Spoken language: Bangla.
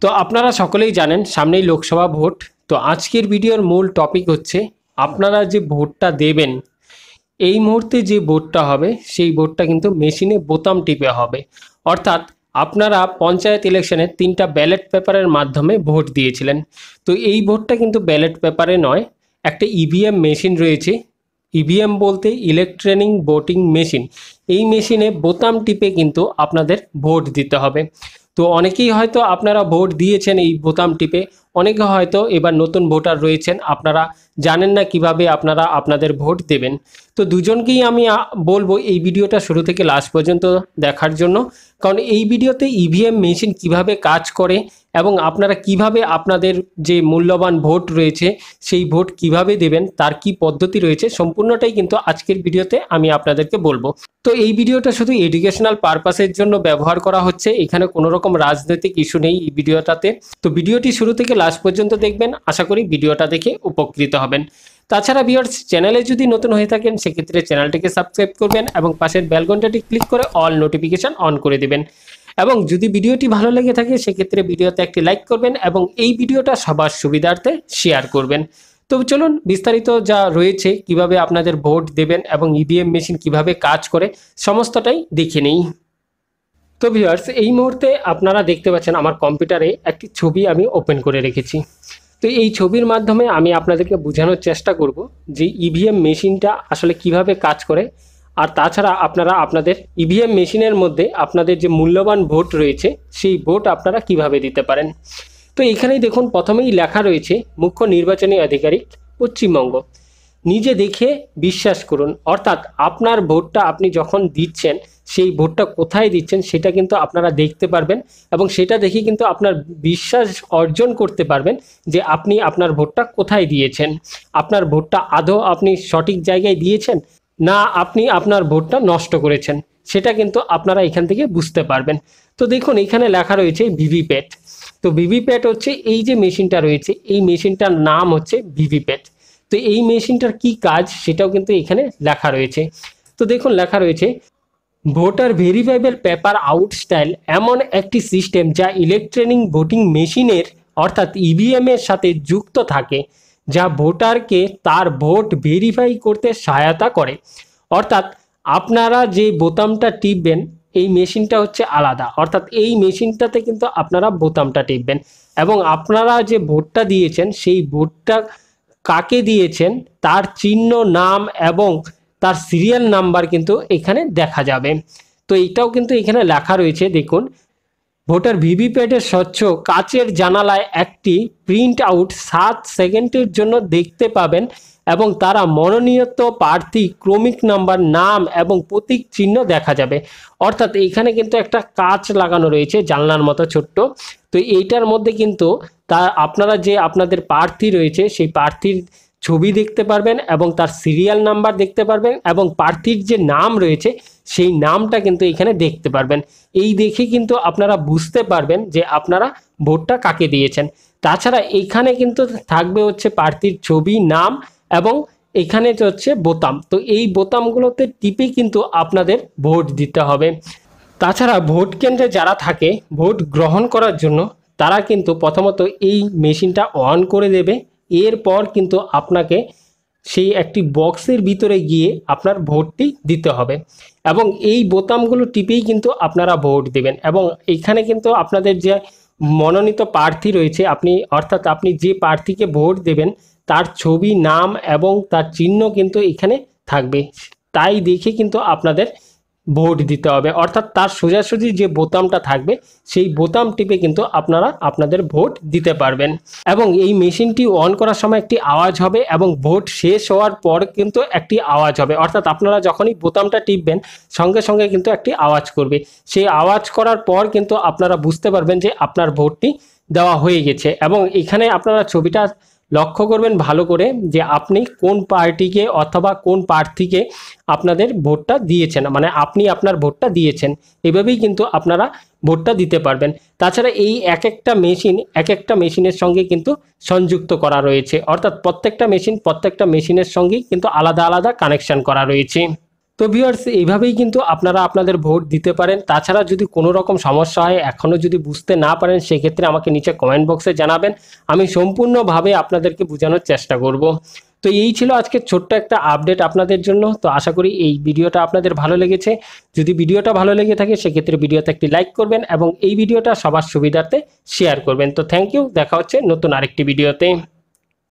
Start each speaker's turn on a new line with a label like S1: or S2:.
S1: তো আপনারা সকলেই জানেন সামনেই লোকসভা ভোট। তো আজকের ভিডিওর মূল টপিক হচ্ছে আপনারা যে ভোটটা দেবেন, এই মুহূর্তে যে ভোটটা হবে সেই ভোটটা কিন্তু মেশিনে বোতাম টিপে হবে। অর্থাৎ আপনারা পঞ্চায়েত ইলেকশনে 3টা ব্যালট পেপারের মাধ্যমে ভোট দিয়েছিলেন। তো এই ভোটটা কিন্তু ব্যালট পেপারে নয়, একটা ইভিএম মেশিন রয়েছে। ইভিএম বলতে ইলেকট্রনিক ভোটিং মেশিন। এই মেশিনে বোতাম টিপে কিন্তু আপনাদের ভোট দিতে হবে। তো অনেকেই হয়তো আপনারা ভোট দিয়েছেন এই বোতাম টিপে, অনেকে হয়তো এবার নতুন ভোটার রয়েছেন, আপনারা জানেন না কিভাবে আপনারা আপনাদের ভোট দেবেন। তো দুজনকেই আমি বলবো এই ভিডিওটা শুরু থেকে লাস্ট পর্যন্ত দেখার জন্য, কারণ এই ভিডিওতে ইভিএম মেশিন কিভাবে কাজ করে এবং আপনারা কিভাবে আপনাদের যে মূল্যবান ভোট রয়েছে সেই ভোট কিভাবে দেবেন, তার কি পদ্ধতি রয়েছে, সম্পূর্ণটাই কিন্তু আজকের ভিডিওতে আমি আপনাদেরকে বলবো। তো এই ভিডিওটা শুধু এডুকেশনাল পারপাসের জন্য ব্যবহার করা হচ্ছে, এখানে কোনো রকম রাজনৈতিক ইস্যু নেই এই ভিডিওটাতে। তো ভিডিওটি শুরু থেকে লাস্ট পর্যন্ত দেখবেন, আশা করি ভিডিওটা দেখে উপকৃত হবেন। তাছাড়া ভিউয়ার্স, চ্যানেলে যদি নতুন হয়ে থাকেন সেক্ষেত্রে চ্যানেলটিকে সাবস্ক্রাইব করবেন এবং পাশের বেল ঘন্টাটি ক্লিক করে অল নোটিফিকেশন অন করে দেবেন। এবং যদি ভিডিওটি ভালো লেগে থাকে সেক্ষেত্রে ভিডিওতে একটি লাইক করবেন এবং এই ভিডিওটা সবার সুবিধার্থে শেয়ার করবেন। তো চলুন বিস্তারিত যা রয়েছে, কিভাবে আপনাদের ভোট দেবেন এবং ইভিএম মেশিন কিভাবে কাজ করে, সমস্তটাই দেখে নিই। তো ভিউয়ার্স, এই মুহূর্তে আপনারা দেখতে পাচ্ছেন আমার কম্পিউটারে একটি ছবি আমি ওপেন করে রেখেছি। তো এই ছবির মাধ্যমে আমি আপনাদেরকে বোঝানোর চেষ্টা করব যে ইভিএম মেশিনটা আসলে কিভাবে কাজ করে। আর তাছাড়া আপনারা আপনাদের ইভিএম মেশিনের মধ্যে আপনাদের যে মূল্যবান ভোট রয়েছে সেই ভোট আপনারা কিভাবে দিতে পারেন। তো এখানেই দেখুন, প্রথমেই লেখা রয়েছে মুখ্য নির্বাচনী আধিকারিক পশ্চিমবঙ্গ, নিজে দেখে বিশ্বাস করুন। অর্থাৎ আপনার ভোটটা আপনি যখন দিচ্ছেন সেই ভোটটা কোথায় দিচ্ছেন সেটা কিন্তু আপনারা দেখতে পারবেন এবং সেটা দেখে কিন্তু আপনার বিশ্বাস অর্জন করতে পারবেন যে আপনি আপনার ভোটটা কোথায় দিয়েছেন, আপনার ভোটটা আদৌ আপনি সঠিক জায়গায় দিয়েছেন না আপনি আপনার ভোটটা নষ্ট করেছেন, সেটা কিন্তু আপনারা এখান থেকে বুঝতে পারবেন। তো দেখুন, এখানে লেখা রয়েছে ভিভিপ্যাট। তো ভিভিপ্যাট হচ্ছে এই যে মেশিনটা রয়েছে, এই মেশিনটার নাম হচ্ছে ভিভিপ্যাট। তো এই মেশিনটার কি কাজ সেটাও কিন্তু এখানে লেখা রয়েছে। তো দেখুন, লেখা রয়েছে ভোটার ভেরিফাইবল পেপার আউট স্টাইল এমন একটি সিস্টেম যা ইলেকট্রনিক ভোটিং মেশিনের অর্থাৎ ইভিএম এর সাথে যুক্ত থাকে, যা ভোটারকে তার ভোট ভেরিফাই করতে সহায়তা করে। অর্থাৎ আপনারা যে বোতামটা টিপবেন এই মেশিনটা হচ্ছে আলাদা, অর্থাৎ এই মেশিনটাতে কিন্তু আপনারা বোতামটা টিপবেন এবং আপনারা যে ভোটটা দিয়েছেন সেই ভোটটা কাকে দিয়েছেন তার চিহ্ন, নাম এবং তার সিরিয়াল নাম্বার কিন্তু এখানে দেখা যাবে। তো এটাও কিন্তু এখানে লেখা রয়েছে। দেখুন, ভোটার ভিভিপ্যাটের স্বচ্ছ কাচের জানালায় একটি প্রিন্ট আউট 7 সেকেন্ডের জন্য দেখতে পাবেন এবং তারা মনোনীত প্রার্থী ক্রমিক নাম্বার, নাম এবং প্রতীক চিহ্ন দেখা যাবে। অর্থাৎ এইখানে কিন্তু একটা কাচ লাগানো রয়েছে জানলার মতো ছোট্ট। তো এইটার মধ্যে কিন্তু আপনারা যে আপনাদের প্রার্থী রয়েছে সেই প্রার্থীর ছবি দেখতে পারবেন এবং তার সিরিয়াল নাম্বার দেখতে পারবেন এবং প্রার্থীর যে নাম রয়েছে সেই নামটা কিন্তু এখানে দেখতে পারবেন। এই দেখে কিন্তু আপনারা বুঝতে পারবেন যে আপনারা ভোটটা কাকে দিয়েছেন। তাছাড়া এখানে কিন্তু থাকবে হচ্ছে প্রার্থীর ছবি, নাম এবং এখানে হচ্ছে বোতাম। তো এই বোতামগুলোতে টিপে কিন্তু আপনাদের ভোট দিতে হবে। তাছাড়া ভোট কেন্দ্রে যারা থাকে ভোট গ্রহণ করার জন্য, তারা কিন্তু প্রথমত এই মেশিনটা অন করে দেবে। এরপর কিন্তু আপনাকে সেই একটি বক্সের ভিতরে গিয়ে আপনার ভোটটি দিতে হবে এবং এই বোতামগুলো টিপেই কিন্তু আপনারা ভোট দেবেন। এবং এখানে কিন্তু আপনাদের যে মনোনীত প্রার্থী রয়েছে, অর্থাৎ আপনি যে প্রার্থীকে ভোট দেবেন তার ছবি, নাম এবং তার চিহ্ন কিন্তু এখানে থাকবে। তাই দেখে কিন্তু আপনাদের ভোট দিতে হবে। অর্থাৎ তার সোজাসুজি যে বোতামটা থাকবে সেই বোতাম টিপে কিন্তু আপনারা আপনাদের ভোট দিতে পারবেন। এবং এই মেশিনটি অন করার সময় একটি আওয়াজ হবে এবং ভোট শেষ হওয়ার পর কিন্তু একটি আওয়াজ হবে। অর্থাৎ আপনারা যখনই বোতামটা টিপবেন সঙ্গে সঙ্গে কিন্তু একটি আওয়াজ করবে। সেই আওয়াজ করার পর কিন্তু আপনারা বুঝতে পারবেন যে আপনার ভোটটি দেওয়া হয়ে গেছে। এবং এখানে আপনারা ছবিটা লক্ষ্য করবেন ভালো করে যে আপনি কোন পার্টিকে অথবা কোন প্রার্থীকে আপনাদের ভোটটা দিয়েছেন, মানে আপনি আপনার ভোটটা দিয়েছেন। এভাবেই কিন্তু আপনারা ভোটটা দিতে পারবেন। তাছাড়া এই এক একটা মেশিনের সঙ্গে কিন্তু সংযুক্ত করা রয়েছে, অর্থাৎ প্রত্যেকটা মেশিনের সঙ্গেই কিন্তু আলাদা আলাদা কানেকশন করা রয়েছে। তো ভিউয়ার্স, এইভাবেই কিন্তু আপনারা আপনাদের ভোট দিতে পারেন। তাছাড়া যদি কোনো রকম সমস্যা হয়, এখনও যদি বুঝতে না পারেন, সেক্ষেত্রে আমাকে নিচে কমেন্ট বক্সে জানাবেন, আমি সম্পূর্ণভাবে আপনাদেরকে বোঝানোর চেষ্টা করব। তো এই ছিল আজকে ছোট্ট একটা আপডেট আপনাদের জন্য। তো আশা করি এই ভিডিওটা আপনাদের ভালো লেগেছে। যদি ভিডিওটা ভালো লেগে থাকে সেক্ষেত্রে ভিডিওতে একটি লাইক করবেন এবং এই ভিডিওটা সবার সুবিধার্থে শেয়ার করবেন। তো থ্যাংক ইউ, দেখা হচ্ছে নতুন আরেকটি ভিডিওতে।